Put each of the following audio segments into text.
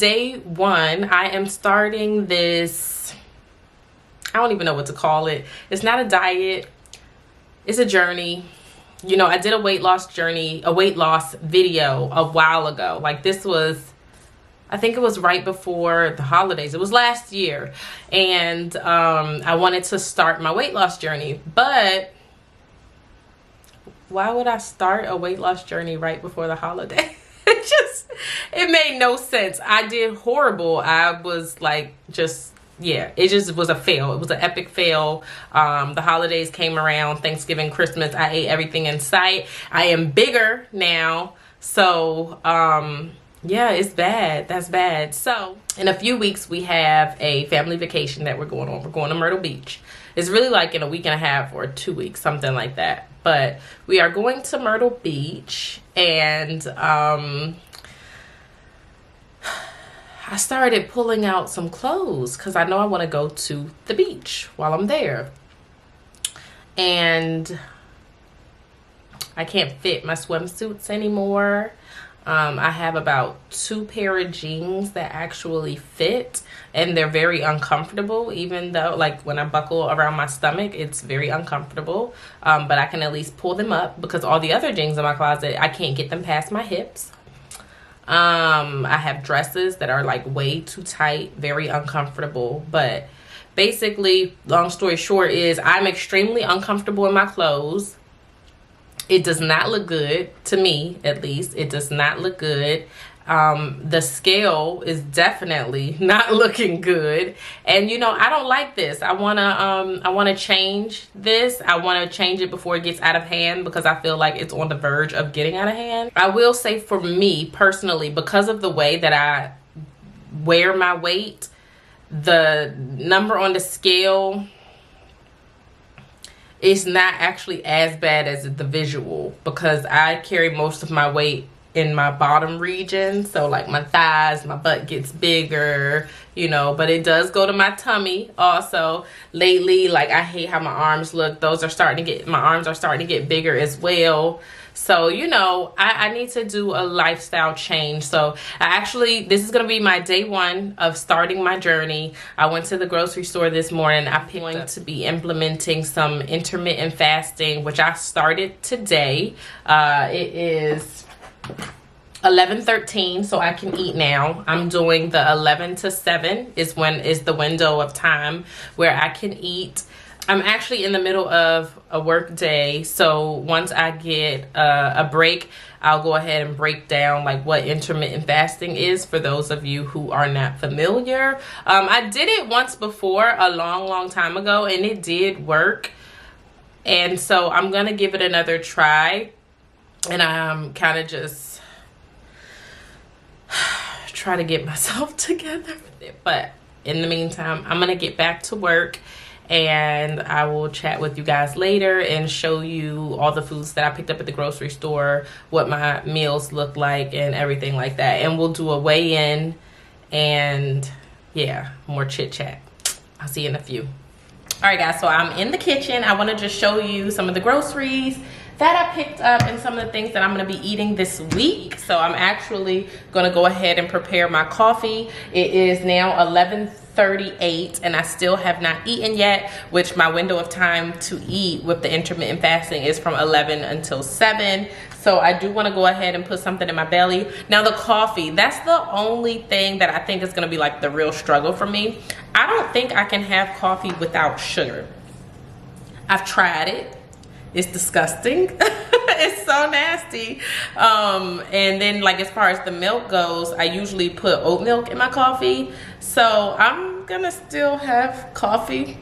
day 1. I am starting this, I don't even know what to call it. It's not a diet, it's a journey. You know, I did a weight loss video a while ago. Like, this was, I think it was right before the holidays. It was last year. And I wanted to start my weight loss journey. But why would I start a weight loss journey right before the holiday? It made no sense. I did horrible. I was like, yeah, it just was a fail. It was an epic fail. The holidays came around, Thanksgiving, Christmas. I ate everything in sight. I am bigger now. So, yeah, it's bad. That's bad. So in a few weeks, we have a family vacation that we're going on. We're going to Myrtle Beach. It's really like in a week and a half or 2 weeks, something like that. But we are going to Myrtle Beach, and I started pulling out some clothes because I know I want to go to the beach while I'm there. And I can't fit my swimsuits anymore. I have about 2 pair of jeans that actually fit, and they're very uncomfortable, even though, like, when I buckle around my stomach, it's very uncomfortable. But I can at least pull them up because all the other jeans in my closet, I can't get them past my hips. I have dresses that are like way too tight, very uncomfortable. But basically, long story short is I'm extremely uncomfortable in my clothes. It does not look good, to me at least. It does not look good. The scale is definitely not looking good. And you know, I don't like this. I wanna change this. I wanna change it before it gets out of hand because I feel like it's on the verge of getting out of hand. I will say, for me personally, because of the way that I wear my weight, the number on the scale is not actually as bad as the visual, because I carry most of my weight in my bottom region. So like my thighs, my butt gets bigger, you know, but it does go to my tummy also. Lately, like, I hate how my arms look. My arms are starting to get bigger as well. So, you know, I need to do a lifestyle change. So this is going to be my day 1 of starting my journey. I went to the grocery store this morning. I'm going to be implementing some intermittent fasting, which I started today. It is 11:13, so I can eat now. I'm doing the 11 to 7 is the window of time where I can eat. I'm actually in the middle of a work day, so once I get a break, I'll go ahead and break down like what intermittent fasting is for those of you who are not familiar. I did it once before, a long time ago, and it did work. And so I'm gonna give it another try, and I'm kind of just try to get myself together. But in the meantime, I'm gonna get back to work, and I will chat with you guys later and show you all the foods that I picked up at the grocery store, what my meals look like, and everything like that. And we'll do a weigh-in, and yeah, more chit chat. I'll see you in a few. All right, guys, so I'm in the kitchen. I want to just show you some of the groceries that I picked up and some of the things that I'm going to be eating this week. So I'm actually going to go ahead and prepare my coffee. It is now 11:38 and I still have not eaten yet, which my window of time to eat with the intermittent fasting is from 11 until 7. So I do want to go ahead and put something in my belly. Now the coffee, that's the only thing that I think is going to be like the real struggle for me. I don't think I can have coffee without sugar. I've tried it. It's disgusting. It's so nasty. And then, like, as far as the milk goes, I usually put oat milk in my coffee. So I'm gonna still have coffee,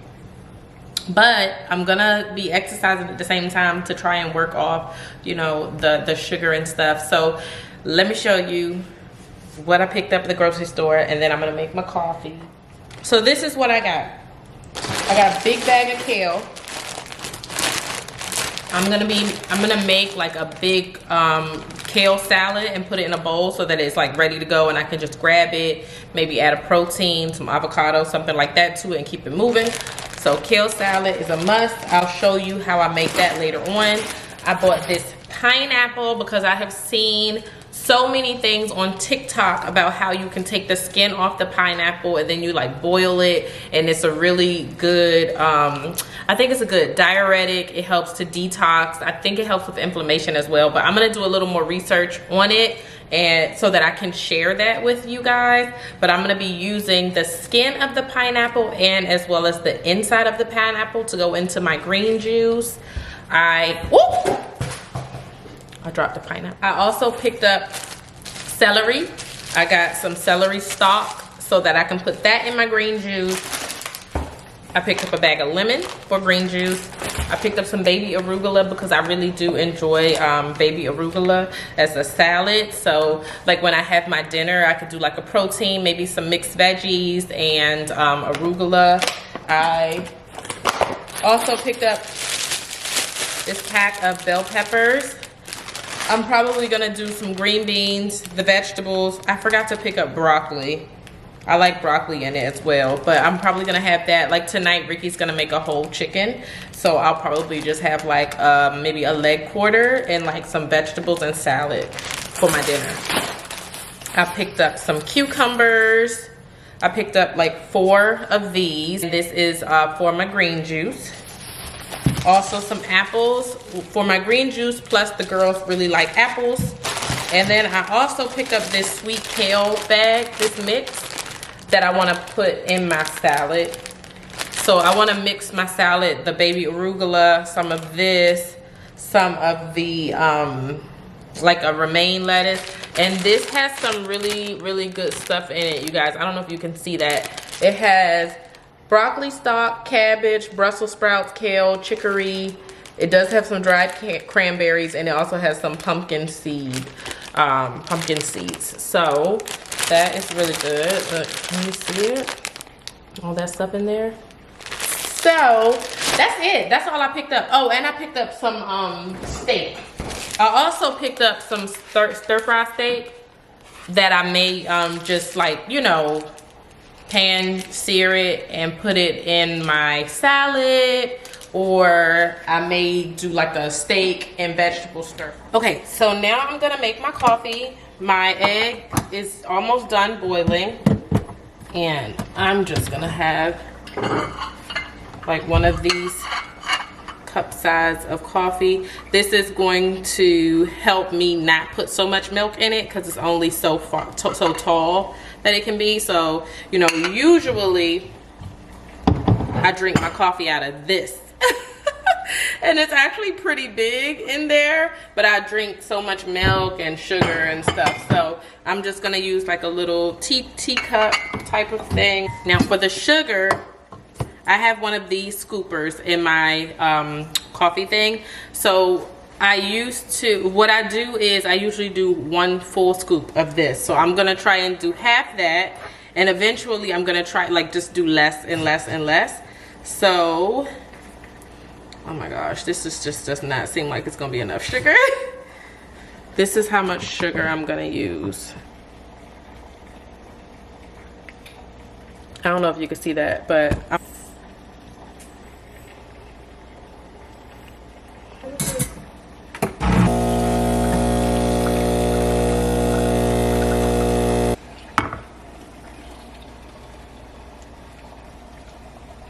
but I'm gonna be exercising at the same time to try and work off, you know, the sugar and stuff. So let me show you what I picked up at the grocery store, and then I'm gonna make my coffee. So this is what I got. I got a big bag of kale. I'm gonna make like a big kale salad and put it in a bowl so that it's like ready to go and I can just grab it, maybe add a protein, some avocado, something like that to it and keep it moving. So kale salad is a must. I'll show you how I make that later on. I bought this pineapple because I have seen so many things on TikTok about how you can take the skin off the pineapple and then you like boil it, and it's a really good, I think it's a good diuretic. It helps to detox. I think it helps with inflammation as well, but I'm gonna do a little more research on it and so that I can share that with you guys. But I'm gonna be using the skin of the pineapple and as well as the inside of the pineapple to go into my green juice. I dropped the pineapple. I also picked up celery. I got some celery stalk so that I can put that in my green juice. I picked up a bag of lemon for green juice. I picked up some baby arugula because I really do enjoy baby arugula as a salad. So like when I have my dinner, I could do like a protein, maybe some mixed veggies and arugula. I also picked up this pack of bell peppers. I'm probably gonna do some green beans, the vegetables. I forgot to pick up broccoli. I like broccoli in it as well, but I'm probably gonna have that. Like tonight, Ricky's gonna make a whole chicken, so I'll probably just have like maybe a leg quarter and like some vegetables and salad for my dinner. I picked up some cucumbers. I picked up like 4 of these. This is for my green juice. Also some apples for my green juice, plus the girls really like apples. And then I also picked up this sweet kale bag, this mix, that I want to put in my salad. So I want to mix my salad, the baby arugula, some of this, some of the like a romaine lettuce, and this has some really good stuff in it, you guys. I don't know if you can see that. It has broccoli stalk, cabbage, Brussels sprouts, kale, chicory. It does have some dried cranberries, and it also has some pumpkin seeds. So that is really good. But can you see it? All that stuff in there. So that's it. That's all I picked up. Oh, and I picked up some steak. I also picked up some stir-fry steak that I made just like, you know, pan sear it and put it in my salad, or I may do like a steak and vegetable stir. Okay, so now I'm gonna make my coffee. My egg is almost done boiling, and I'm just gonna have like one of these cup size of coffee. This is going to help me not put so much milk in it because it's only so tall that it can be. So, you know, usually I drink my coffee out of this. And it's actually pretty big in there, but I drink so much milk and sugar and stuff. So I'm just gonna use like a little teacup type of thing. Now for the sugar, I have one of these scoopers in my coffee thing. So what I do is I usually do 1 full scoop of this. So I'm gonna try and do half that, and eventually I'm gonna try like just do less and less and less. So, oh my gosh, this is just does not seem like it's gonna be enough sugar. This is how much sugar I'm gonna use. I don't know if you can see that, but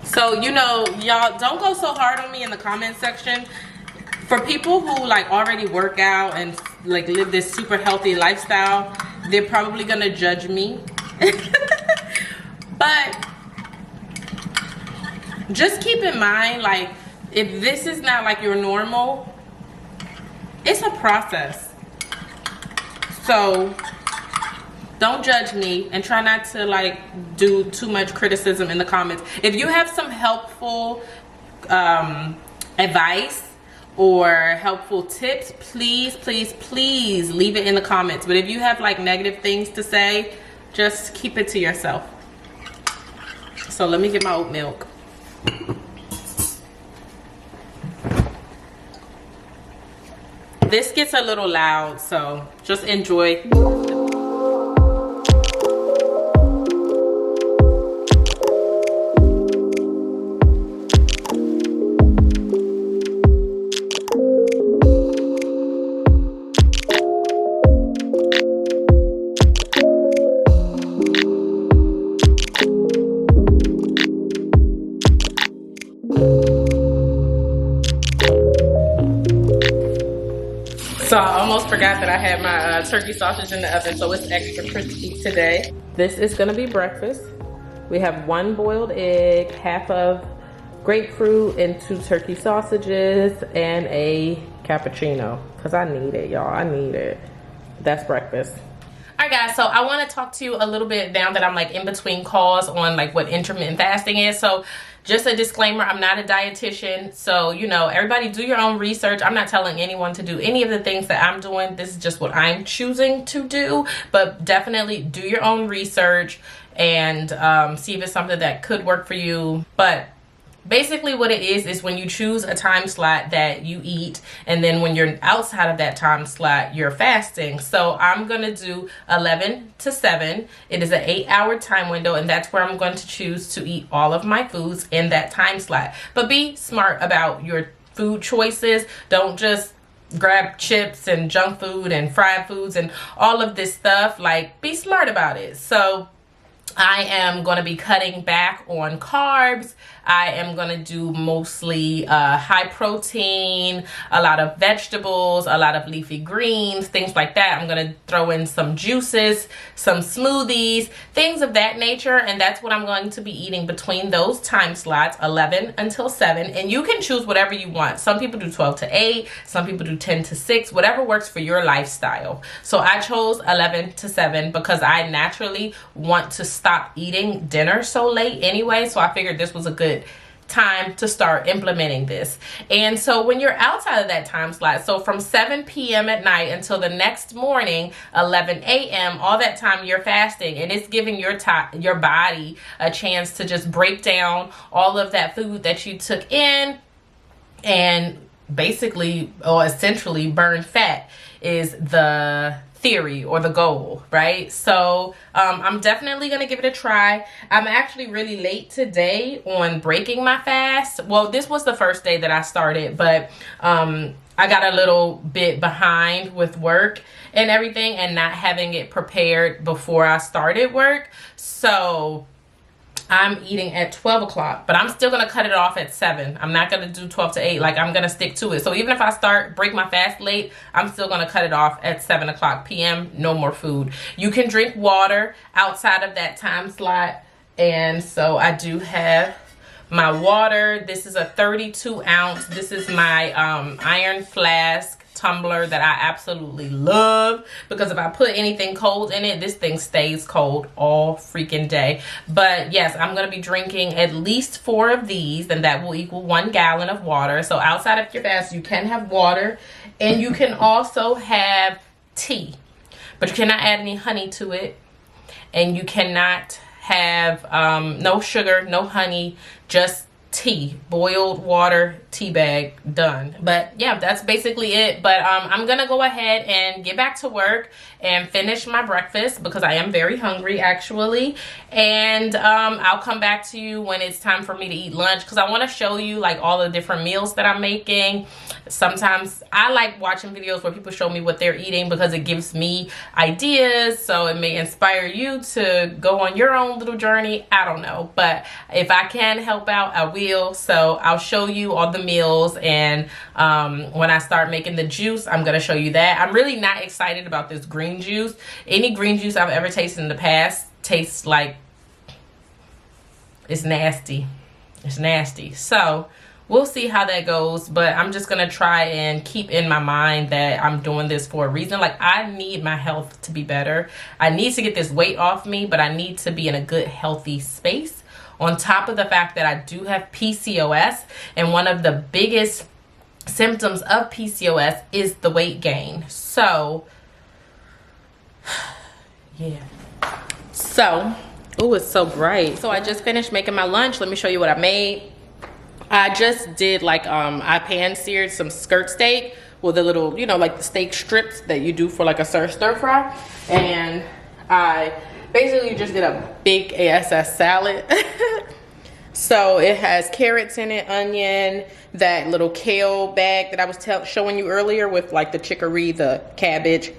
so, you know, y'all don't go so hard on me in the comment section. For people who like already work out and like live this super healthy lifestyle, they're probably gonna judge me. But just keep in mind, like, if this is not like your normal, it's a process. So don't judge me, and try not to like do too much criticism in the comments. If you have some helpful advice or helpful tips, please leave it in the comments. But if you have like negative things to say, just keep it to yourself. So let me get my oat milk. This gets a little loud, so just enjoy. So I almost forgot that I had my turkey sausage in the oven, so it's extra crispy today. This is gonna be breakfast. We have 1 boiled egg, half of grapefruit, and 2 turkey sausages, and a cappuccino. Cause I need it, y'all, I need it. That's breakfast. All right, guys, so I want to talk to you a little bit now that I'm like in between calls on like what intermittent fasting is. So just a disclaimer, I'm not a dietitian, so you know, everybody do your own research. I'm not telling anyone to do any of the things that I'm doing. This is just what I'm choosing to do, but definitely do your own research and see if it's something that could work for you. But basically what it is when you choose a time slot that you eat, and then when you're outside of that time slot, you're fasting. So I'm gonna do 11 to 7. It is an 8-hour time window, and that's where I'm going to choose to eat all of my foods in that time slot. But be smart about your food choices. Don't just grab chips and junk food and fried foods and all of this stuff. Like, be smart about it. So I am going to be cutting back on carbs. I am going to do mostly high protein, a lot of vegetables, a lot of leafy greens, things like that. I'm going to throw in some juices, some smoothies, things of that nature. And that's what I'm going to be eating between those time slots, 11 until 7. And you can choose whatever you want. Some people do 12 to 8. Some people do 10 to 6, whatever works for your lifestyle. So I chose 11 to 7 because I naturally want to stop eating dinner so late anyway. So I figured this was a good time to start implementing this. And so when you're outside of that time slot, so from 7 p.m. at night until the next morning, 11 a.m., all that time you're fasting, and it's giving your body a chance to just break down all of that food that you took in and basically or essentially burn fat is the theory or the goal, right? So I'm definitely gonna give it a try. I'm actually really late today on breaking my fast. Well, this was the first day that I started, but I got a little bit behind with work and everything and not having it prepared before I started work. So I'm eating at 12 o'clock, but I'm still going to cut it off at 7. I'm not going to do 12 to 8. Like, I'm going to stick to it. So even if I break my fast late, I'm still going to cut it off at 7 o'clock p.m. No more food. You can drink water outside of that time slot. And so I do have my water. This is a 32 ounce. This is my iron flask tumbler that I absolutely love because if I put anything cold in it, this thing stays cold all freaking day. But yes, I'm going to be drinking at least 4 of these, and that will equal 1 gallon of water. So outside of your fast, you can have water, and you can also have tea, but you cannot add any honey to it, and you cannot have no sugar, no honey, just tea, boiled water, tea bag, done. But yeah, that's basically it. But I'm gonna go ahead and get back to work and finish my breakfast because I am very hungry actually, and I'll come back to you when it's time for me to eat lunch because I want to show you like all the different meals that I'm making. Sometimes I like watching videos where people show me what they're eating because it gives me ideas, so it may inspire you to go on your own little journey. I don't know, but if I can help out, I will. So I'll show you all the meals, and when I start making the juice, I'm gonna show you that. I'm really not excited about this green juice. Any green juice I've ever tasted in the past tastes like it's nasty. It's nasty. So we'll see how that goes, but I'm just gonna try and keep in my mind that I'm doing this for a reason. Like, I need my health to be better. I need to get this weight off me, but I need to be in a good, healthy space. On top of the fact that I do have PCOS, and one of the biggest symptoms of PCOS is the weight gain. So yeah. So, oh, it's so bright. So I just finished making my lunch. Let me show you what I made. I just did like I pan seared some skirt steak with a little, you know, like the steak strips that you do for like a stir fry, and I basically just did a big ASS salad. So it has carrots in it, onion, that little kale bag that I was showing you earlier with like the chicory, the cabbage,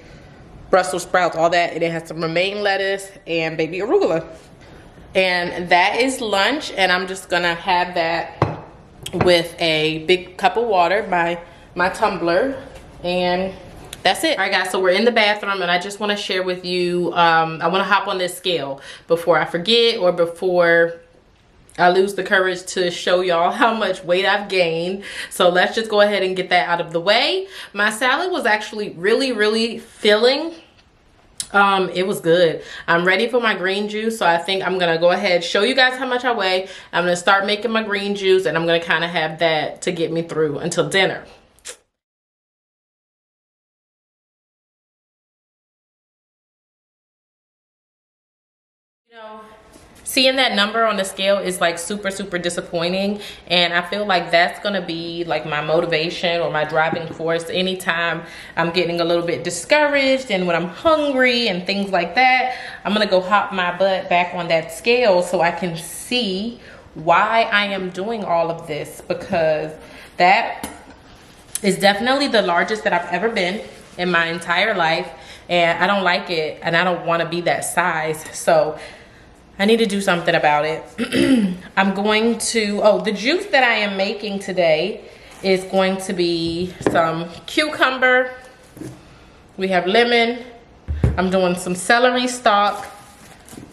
Brussels sprouts, all that. And it has some romaine lettuce and baby arugula. And that is lunch, and I'm just gonna have that with a big cup of water, my tumbler, and that's it. All right, guys, so we're in the bathroom, and I just want to share with you, I want to hop on this scale before I forget or before I lose the courage to show y'all how much weight I've gained. So let's just go ahead and get that out of the way. My salad was actually really filling. It was good. I'm ready for my green juice, so I think I'm gonna go ahead, show you guys how much I weigh. I'm gonna start making my green juice, and I'm gonna kind of have that to get me through until dinner. You know, seeing that number on the scale is like super disappointing, and I feel like that's gonna be like my motivation or my driving force anytime I'm getting a little bit discouraged and when I'm hungry and things like that. I'm gonna go hop my butt back on that scale so I can see why I am doing all of this, because that is definitely the largest that I've ever been in my entire life, and I don't like it, and I don't want to be that size. So I need to do something about it. I'm going to, the juice that I am making today is going to be some cucumber. We have lemon. I'm doing some celery stalk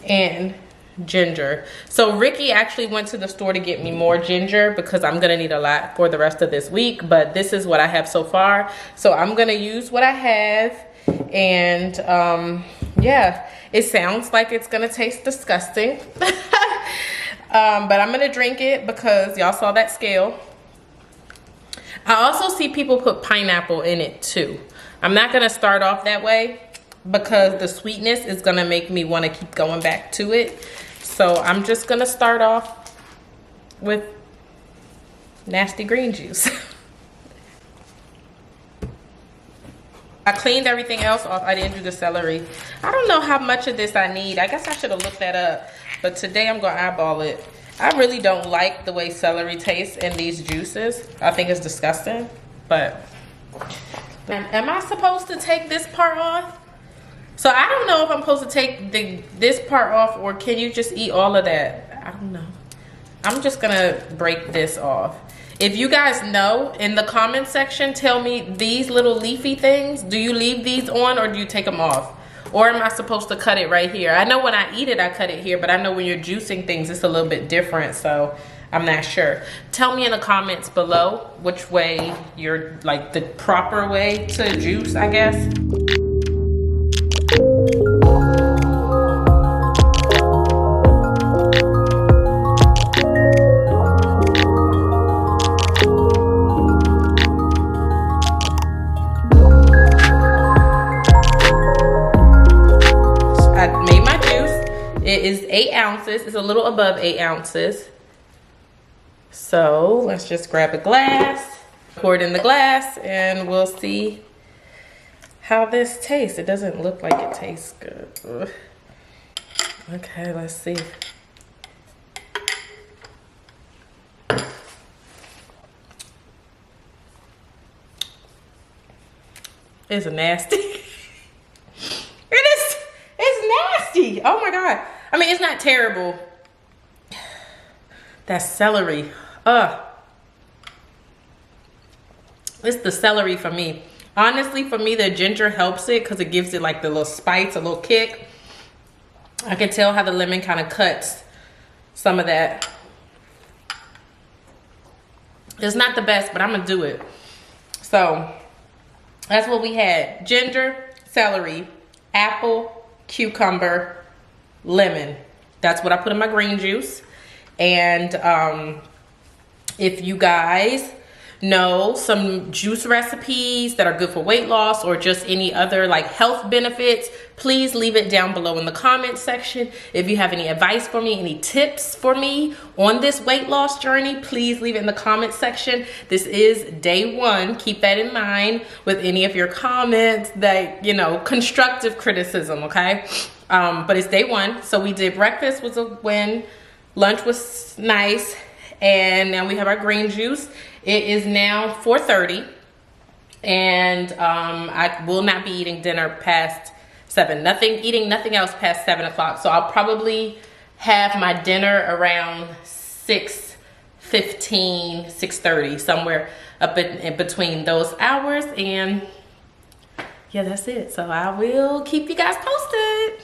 and ginger. So Ricky actually went to the store to get me more ginger because I'm gonna need a lot for the rest of this week, but this is what I have so far. So I'm gonna use what I have, and yeah. It sounds like it's gonna taste disgusting. But I'm gonna drink it because y'all saw that scale. I also see people put pineapple in it too. I'm not gonna start off that way because the sweetness is gonna make me wanna keep going back to it. So I'm just gonna start off with nasty green juice. I cleaned everything else off. I didn't do the celery. I don't know how much of this I need. I guess I should have looked that up. But today I'm going to eyeball it. I really don't like the way celery tastes in these juices. I think it's disgusting. But am I supposed to take this part off? So I don't know if I'm supposed to take this part off, or can you just eat all of that? I don't know. I'm just going to break this off. If you guys know, in the comment section, tell me these little leafy things, do you leave these on or do you take them off? Or am I supposed to cut it right here? I know when I eat it, I cut it here, but I know when you're juicing things, it's a little bit different, so I'm not sure. Tell me in the comments below which way you're, like the proper way to juice, I guess. It is 8 ounces. It's a little above 8 ounces. So let's just grab a glass, pour it in the glass, and we'll see how this tastes. It doesn't look like it tastes good. Ugh. Okay, let's see. It's nasty. It's nasty. Oh my God. I mean, it's not terrible. That's celery. It's the celery for me. Honestly, for me, the ginger helps it because it gives it like the little spice, a little kick. I can tell how the lemon kind of cuts some of that. It's not the best, but I'm gonna do it. So that's what we had. Ginger, celery, apple, cucumber, lemon. That's what I put in my green juice. And if you guys know some juice recipes that are good for weight loss or just any other like health benefits, please leave it down below in the comment section. If you have any advice for me, any tips for me on this weight loss journey, please leave it in the comment section. This is day 1. Keep that in mind with any of your comments that, you know, constructive criticism, okay? But it's day 1. So we did breakfast was a win. Lunch was nice. And now we have our green juice. It is now 4:30, and I will not be eating dinner past 7. Eating nothing else past 7 o'clock. So I'll probably have my dinner around 6:15, 6:30, somewhere up in between those hours. And yeah, that's it. So I will keep you guys posted.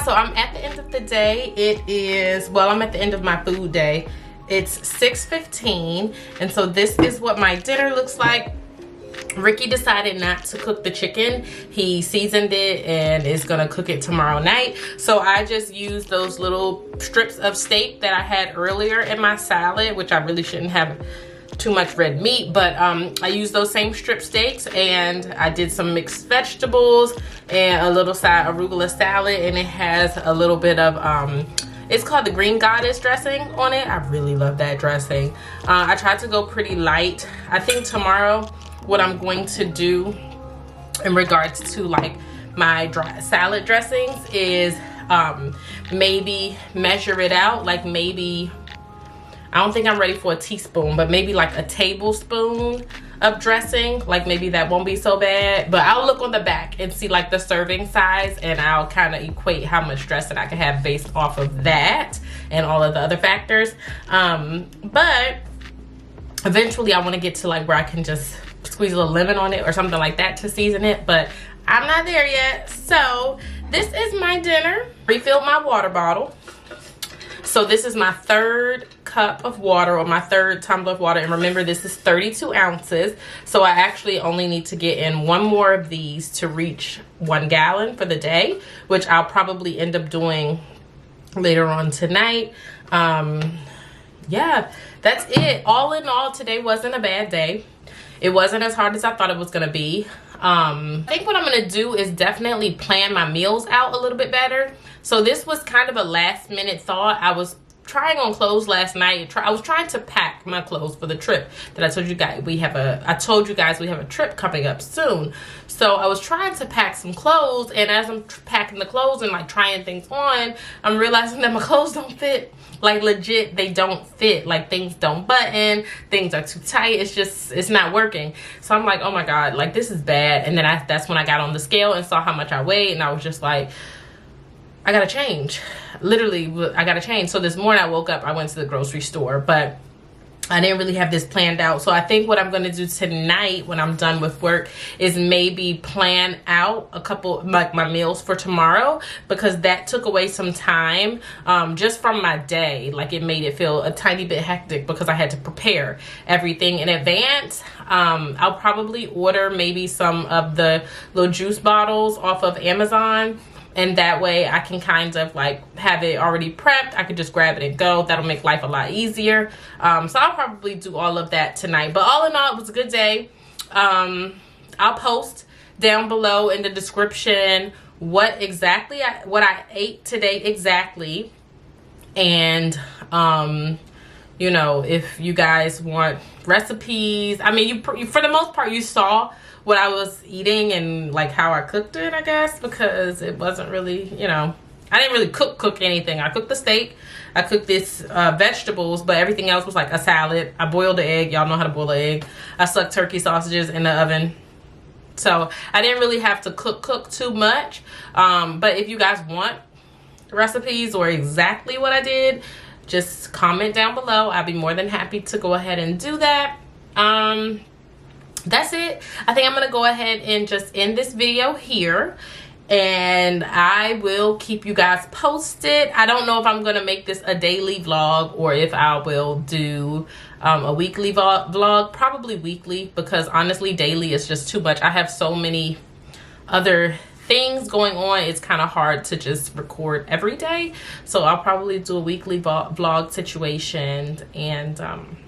So I'm at the end of the day. It is, well, I'm at the end of my food day. It's 6:15, and so this is what my dinner looks like. Ricky decided not to cook the chicken. He seasoned it and is gonna cook it tomorrow night. So I just used those little strips of steak that I had earlier in my salad, which I really shouldn't have too much red meat, but I used those same strip steaks, and I did some mixed vegetables and a little side arugula salad, and it has a little bit of it's called the Green Goddess dressing on it. I really love that dressing. I tried to go pretty light. I think tomorrow what I'm going to do in regards to like my dry salad dressings is maybe measure it out, like maybe, I don't think I'm ready for a teaspoon, but maybe like a tablespoon of dressing. Like maybe that won't be so bad, but I'll look on the back and see like the serving size, and I'll kind of equate how much dressing I can have based off of that and all of the other factors. But eventually I want to get to like where I can just squeeze a little lemon on it or something like that to season it, but I'm not there yet. So this is my dinner. Refilled my water bottle. So this is my third cup of water, or my third tumbler of water, and remember this is 32 ounces, so I actually only need to get in one more of these to reach 1 gallon for the day, which I'll probably end up doing later on tonight. Yeah, that's it. All in all, today wasn't a bad day. It wasn't as hard as I thought it was gonna be. I think what I'm gonna do is definitely plan my meals out a little bit better. So this was kind of a last minute thought. I was trying on clothes last night. I was trying to pack my clothes for the trip that I told you guys I told you guys we have a trip coming up soon. So I was trying to pack some clothes, and as I'm packing the clothes and like trying things on, I'm realizing that my clothes don't fit. Like legit, they don't fit. Like things don't button, things are too tight. It's not working. So I'm like, oh my God, like this is bad. And then that's when I got on the scale and saw how much I weighed, and I was just like, I gotta change. Literally, I gotta change. So this morning I woke up, I went to the grocery store, but I didn't really have this planned out. So I think what I'm gonna do tonight when I'm done with work is maybe plan out a couple, like my meals for tomorrow, because that took away some time just from my day. Like it made it feel a tiny bit hectic because I had to prepare everything in advance. I'll probably order maybe some of the little juice bottles off of Amazon, and that way I can kind of like have it already prepped. I could just grab it and go. That'll make life a lot easier. So I'll probably do all of that tonight. But all in all, it was a good day. I'll post down below in the description what I ate today exactly. And you know, if you guys want recipes, I mean, you for the most part you saw what I was eating and like how I cooked it, I guess, because it wasn't really, you know, I didn't really cook anything. I cooked the steak, I cooked this vegetables, but everything else was like a salad. I boiled the egg. Y'all know how to boil an egg. I stuck turkey sausages in the oven. So I didn't really have to cook too much. But if you guys want recipes or exactly what I did, just comment down below. I'd be more than happy to go ahead and do that. That's it. I think I'm gonna go ahead and just end this video here, and I will keep you guys posted. I don't know if I'm gonna make this a daily vlog or if I will do a weekly vlog. Probably weekly, because honestly daily is just too much. I have so many other things going on. It's kind of hard to just record every day, so I'll probably do a weekly vlog situation. And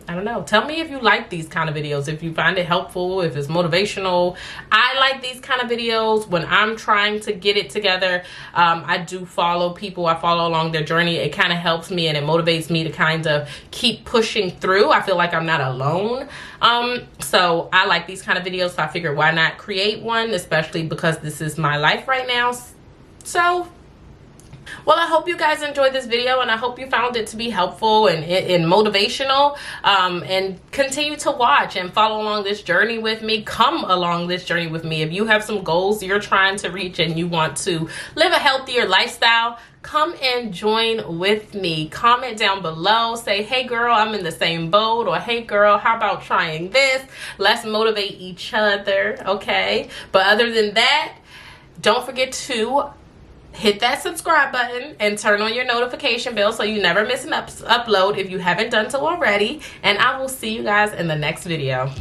I don't know, tell me if you like these kind of videos, if you find it helpful, if it's motivational. I like these kind of videos when I'm trying to get it together. I do follow people, I follow along their journey. It kind of helps me and it motivates me to kind of keep pushing through. I feel like I'm not alone. So I like these kind of videos, so I figured why not create one, especially because this is my life right now. So Well, I hope you guys enjoyed this video, and I hope you found it to be helpful and motivational, and continue to watch and follow along this journey with me. Come along this journey with me. If you have some goals you're trying to reach and you want to live a healthier lifestyle, come and join with me. Comment down below, say, hey girl, I'm in the same boat, or hey girl, how about trying this? Let's motivate each other, okay? But other than that, don't forget to hit that subscribe button and turn on your notification bell so you never miss an upload if you haven't done so already. And I will see you guys in the next video.